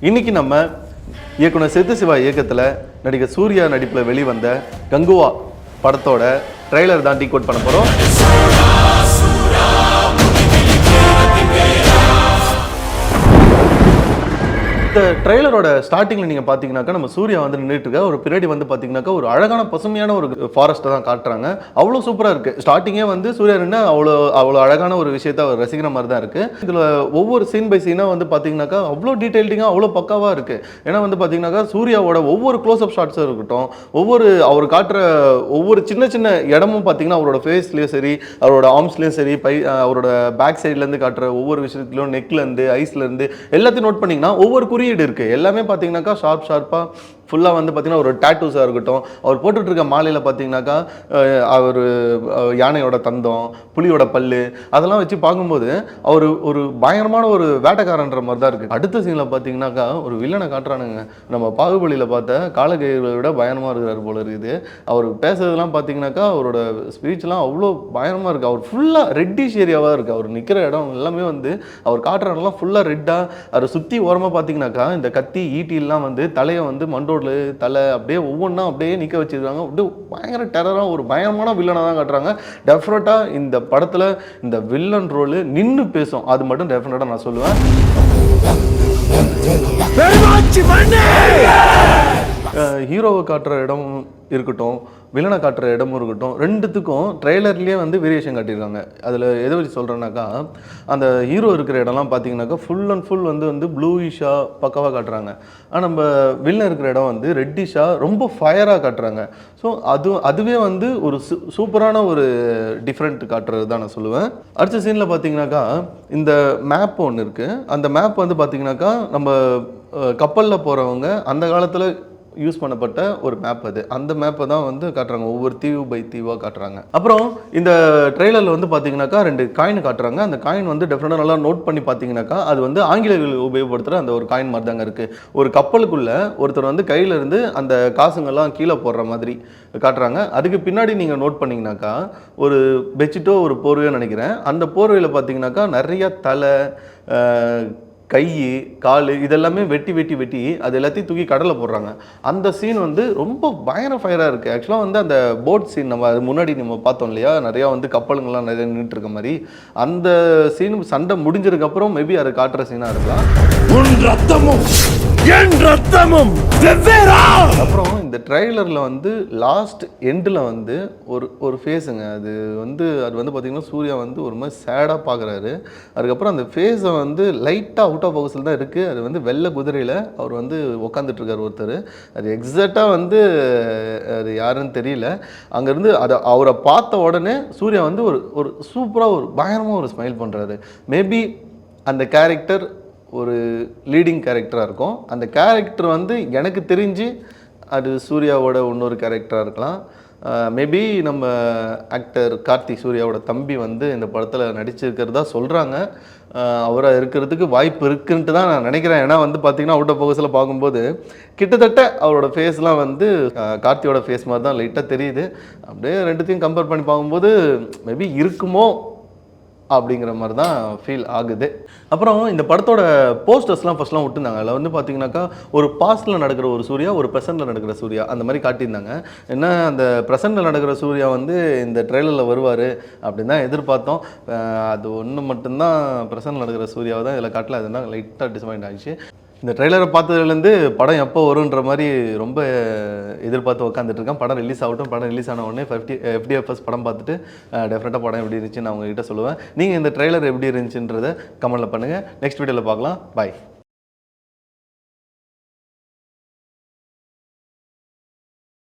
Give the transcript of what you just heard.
இன்னைக்கு நம்ம இயக்குனர் சித்து சிவா இயக்கத்தில் நடிகர் சூர்யா நடிப்பில் வெளிவந்த கங்குவா படத்தோட ட்ரெய்லர் தான் டீகோட் பண்ண போகிறோம். இந்த ட்ரெய்லரோட ஸ்டார்டிங்கில் நீங்கள் பார்த்தீங்கன்னாக்கா நம்ம சூர்யா வந்து நின்றுட்டு இருக்க ஒரு பின்னாடி வந்து பார்த்தீங்கன்னாக்கா ஒரு அழகான பசுமையான ஒரு ஃபாரஸ்ட்டை தான் காட்டுறாங்க. அவ்வளோ சூப்பராக இருக்குது. ஸ்டார்டிங்கே வந்து சூர்யா நின்று அவ்வளோ அழகான ஒரு விஷயத்தை அவர் ரசிக்கிற மாதிரி தான் இருக்குது. இதில் ஒவ்வொரு சீன் பை சீனாக வந்து பார்த்தீங்கன்னாக்கா அவ்வளோ டீட்டெயில்டிங்காக அவ்வளோ பக்காவாக இருக்குது. ஏன்னா வந்து பார்த்தீங்கன்னாக்கா சூர்யாவோட ஒவ்வொரு க்ளோஸ்அப் ஷாட்ஸும் இருக்கட்டும், அவர் காட்டுற ஒவ்வொரு சின்ன சின்ன இடமும் பார்த்தீங்கன்னா அவரோட ஃபேஸ்லேயும் சரி, அவரோட ஆர்ம்ஸ்லேயும் சரி, அவரோட பேக் சைட்லேருந்து காட்டுற ஒவ்வொரு விஷயத்துலையும் நெக்லேருந்து ஐஸ்லேருந்து எல்லாத்தையும் நோட் பண்ணிங்கன்னா ஒவ்வொரு குறியீடு இருக்குது. எல்லாமே பார்த்தீங்கன்னாக்கா ஷார்ப்பாக ஃபுல்லாக வந்து பார்த்தீங்கன்னா ஒரு டேட்டூஸாக இருக்கட்டும், அவர் போட்டுட்டு இருக்க மாலையில் பார்த்தீங்கன்னாக்கா அவர் யானையோட தந்தம், புலியோட பல்லு அதெல்லாம் வச்சு பார்க்கும்போது அவர் ஒரு பயங்கரமான ஒரு வேட்டைக்காரன்ற மாதிரி தான் இருக்குது. அடுத்த சீனில் பார்த்தீங்கன்னாக்கா ஒரு வில்லனை காட்டுறானுங்க. நம்ம பாகுபலியில் பார்த்த காலகையை விட பயங்கரமாக இருக்கிறார் போல இருக்குது. அவர் பேசுறதுலாம் பார்த்தீங்கன்னாக்கா அவரோட ஸ்பீச்லாம் அவ்வளோ பயங்கரமாக இருக்குது. அவர் ஃபுல்லாக ரெட்டிஷ் ஏரியாவாக இருக்குது. அவர் நிற்கிற இடம் எல்லாமே வந்து அவர் காட்டுற இடம்லாம் ஃபுல்லாக ரெட்டாக, அதை சுற்றி ஓரமாக பார்த்தீங்கன்னாக்கா இந்த கத்தி ஈட்டிலாம் வந்து தலையை வந்து மண்டோ தலை அப்படியே ஒவ்வொன்றா அப்படியே நிற்க வச்சிருக்காங்க. அப்படியே பயங்கர டெரராக ஒரு பயங்கரமான வில்லனை தான் காட்டுறாங்க. டெஃபினட்டாக இந்த படத்தில் இந்த வில்லன் ரோலு நின்று பேசும். அது மட்டும் டெஃபினட்டாக நான் சொல்லுவேன். ஹீரோவை காட்டுற இடம் இருக்கட்டும், வில்லனை காட்டுற இடமும் இருக்கட்டும், ரெண்டுத்துக்கும் ட்ரெய்லர்லேயே வந்து வேரியேஷன் காட்டியிருக்காங்க. அதில் எதை வச்சு சொல்கிறேன்னாக்கா, அந்த ஹீரோ இருக்கிற இடம்லாம் பார்த்தீங்கன்னாக்கா ஃபுல் அண்ட் ஃபுல் வந்து ப்ளூயிஷாக பக்காவாக காட்டுறாங்க. ஆனால் நம்ம வில்லன் இருக்கிற இடம் வந்து ரெட்டிஷாக ரொம்ப ஃபயராக காட்டுறாங்க. ஸோ அதுவே வந்து ஒரு சூப்பரான ஒரு டிஃப்ரெண்ட் காட்டுறது தான் நான் சொல்லுவேன். அடுத்த சீனில் பார்த்தீங்கன்னாக்கா இந்த மேப் ஒன்று இருக்குது. அந்த மேப் வந்து பார்த்தீங்கன்னாக்கா நம்ம கப்பலில் போகிறவங்க அந்த காலத்தில் யூஸ் பண்ணப்பட்ட ஒரு மேப் அது. அந்த மேப்பை தான் வந்து காட்டுறாங்க. ஒவ்வொரு தீவு பை தீவாக காட்டுறாங்க. அப்புறம் இந்த ட்ரெய்லரில் வந்து பார்த்தீங்கன்னாக்கா 2 காயின் காட்டுறாங்க. அந்த காயின் வந்து டெஃபினட்டாக நல்லா நோட் பண்ணி பார்த்தீங்கன்னாக்கா அது வந்து ஆங்கிலேயர்கள் உபயோகப்படுத்துகிற அந்த ஒரு காயின் மாதிரி தாங்க இருக்குது. ஒரு கப்பலுக்குள்ளே ஒருத்தர் வந்து கையில் இருந்து அந்த காசுங்கள்லாம் கீழே போடுற மாதிரி காட்டுறாங்க. அதுக்கு பின்னாடி நீங்கள் நோட் பண்ணிங்கனாக்கா ஒரு பெட்ஷீட்டோ ஒரு போர்வையோ நினைக்கிறேன். அந்த போர்வையில் பார்த்தீங்கன்னாக்கா நிறைய தலை, கை, கால் இதெல்லாமே வெட்டி அது எல்லாத்தையும் தூக்கி கடலில் போடுறாங்க. அந்த சீன் வந்து ரொம்ப பயங்கர ஃபயராக இருக்குது. ஆக்சுவலாக வந்து அந்த போட் சீன் நம்ம அது முன்னாடி நம்ம பார்த்தோம் இல்லையா, நிறையா வந்து கப்பலுங்கள்லாம் நிறைய நின்றுட்டு இருக்க மாதிரி அந்த சீன் சண்டை முடிஞ்சதுக்கப்புறம் மேபி அதை காட்டுற சீனாக இருக்கலாம். அப்புறம் இந்த ட்ரெய்லரில் வந்து லாஸ்ட் எண்டில் வந்து ஒரு ஃபேஸுங்க. அது வந்து பார்த்தீங்கன்னா சூர்யா வந்து ஒரு மாதிரி சேடாக பார்க்குறாரு. அதுக்கப்புறம் அந்த ஃபேஸை வந்து லைட்டாக அவுட் ஆஃப் ஃபோக்கஸில் தான் இருக்குது. அது வந்து வெள்ளை குதிரையில் அவர் வந்து உட்காந்துட்ருக்கார் ஒருத்தர். அது எக்ஸாக்டாக வந்து அது யாருன்னு தெரியல. அங்கேருந்து அவரை பார்த்த உடனே சூர்யா வந்து ஒரு சூப்பராக ஒரு பயங்கரமாக ஒரு ஸ்மைல் பண்ணுறாரு. மேபி அந்த கேரக்டர் ஒரு லீடிங் கேரக்டராக இருக்கும். அந்த கேரக்டர் வந்து எனக்கு தெரிஞ்சு அது சூர்யாவோட இன்னொரு கேரக்டராக இருக்கலாம். மேபி நம்ம ஆக்டர் கார்த்தி, சூர்யாவோட தம்பி வந்து இந்த படத்தில் நடிச்சிருக்கிறதா சொல்கிறாங்க. அவராக இருக்கிறதுக்கு வாய்ப்பு இருக்குன்ட்டு தான் நான் நினைக்கிறேன். ஏன்னா வந்து பார்த்திங்கன்னா அவுட் ஆஃப் ஃபோக்கஸில் பார்க்கும்போது கிட்டத்தட்ட அவரோட ஃபேஸ்லாம் வந்து கார்த்தியோட ஃபேஸ் மாதிரி தான் லைட்டாக தெரியுது. அப்படியே ரெண்டுத்தையும் கம்பேர் பண்ணி பார்க்கும்போது மேபி இருக்குமோ அப்படிங்கிற மாதிரி தான் ஃபீல் ஆகுது. அப்புறம் இந்த படத்தோட போஸ்டர்ஸ்லாம் ஃபஸ்ட்லாம் விட்டுருந்தாங்க. அதில் வந்து பார்த்தீங்கன்னாக்கா ஒரு பாஸ்ட்டில் நடக்கிற ஒரு சூர்யா, ஒரு ப்ரெசென்ட்டில் நடக்கிற சூர்யா அந்த மாதிரி காட்டியிருந்தாங்க. ஏன்னா அந்த ப்ரெசென்ட்டில் நடக்கிற சூர்யா வந்து இந்த ட்ரெய்லரில் வருவார் அப்படின்னு தான் எதிர்பார்த்தோம். அது ஒன்று மட்டும்தான் ப்ரெசென்ட்டில் நடக்கிற சூர்யாவை தான் இதில் காட்டல. அதுதான் லைட்டாக டிசப்பாயிண்ட் ஆகிடுச்சு. இந்த ட்ரெய்லரை பார்த்ததுலேருந்து படம் எப்போ வரும்ன்ற மாதிரி ரொம்ப எதிர்பார்த்து உட்காந்துட்ருக்கேன். படம் ரிலீஸ் ஆகட்டும். படம் ரிலீஸ் ஆன உடனே FDFS படம் பார்த்துட்டு டெஃபினட்டாக படம் எப்படி இருந்துச்சுன்னு நான் உங்ககிட்ட சொல்லுவேன். நீங்கள் இந்த ட்ரெய்லர் எப்படி இருந்துச்சுன்றதை கமெண்ட்டில் பண்ணுங்கள். நெக்ஸ்ட் வீடியோவில் பார்க்கலாம். பாய்.